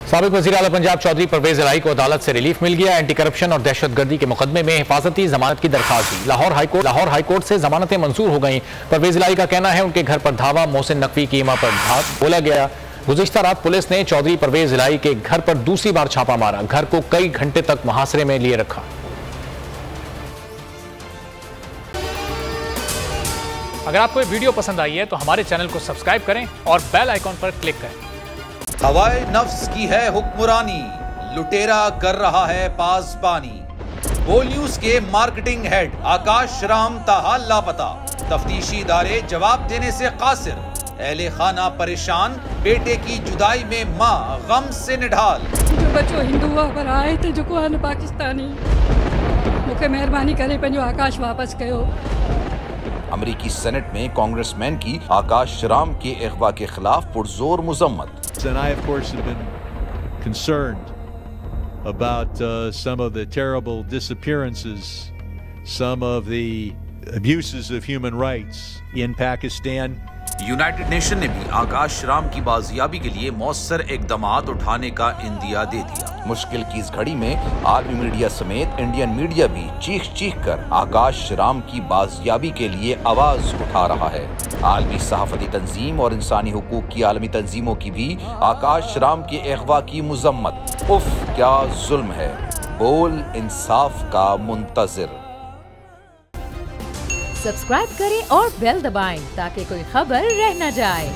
साबिक वज़ीर आला पंजाब चौधरी परवेज इलाही को अदालत से रिलीफ मिल गया। एंटी करप्शन और दहशतगर्दी के मुकदमे में हिफाजती जमानत की दरखास्त दी। लाहौर हाईकोर्ट से जमानतें मंजूर हो गई। परवेज इलाही का कहना है उनके घर पर धावा मोहसिन नकवी की इमा पर घात बोला गया। गुज़िश्ता रात पुलिस ने चौधरी परवेज इलाही के घर पर दूसरी बार छापा मारा। घर को कई घंटे तक मुहासरे में लिए रखा। अगर आपको ये वीडियो पसंद आई है तो हमारे चैनल को सब्सक्राइब करें और बेल आइकॉन पर क्लिक करें। हवाए नफ्स की है हुक्मरानी, लुटेरा कर रहा है पासबानी। बोल न्यूज के मार्केटिंग हेड आकाश राम ताहा लापता। तफ्तीशी इदारे जवाब देने से कासिर। अहले खाना परेशान, बेटे की जुदाई में माँ गम से निढाल। जो बच्चो हिंदू पर आए थे जो को पाकिस्तानी मुझे मेहरबानी करे पंहिंजो आकाश वापस कयो। अमेरिकी सेनेट में कांग्रेसमैन की आकाश राम के अगवा के खिलाफ पुरजोर मुजम्मत। And I, of course, have been concerned about some of the terrible disappearances, some of the abuses of human rights in Pakistan. United nation ने भी आकाश राम की बाजियाबी के लिए मौसर इकदामात उठाने का इंदिया दे दिया। मुश्किल की इस घड़ी में आलमी मीडिया समेत इंडियन मीडिया भी चीख चीख कर आकाश राम की बाजियाबी के लिए आवाज उठा रहा है। आलमी सहाफती तंजीम और इंसानी हुकूक की आलमी तंजीमों की भी आकाश राम के अगवा की मुजम्मत। उफ क्या जुल्म है, बोल इंसाफ का मुंतजिर। सब्सक्राइब करें और बेल दबाएं ताकि कोई खबर रह न जाए।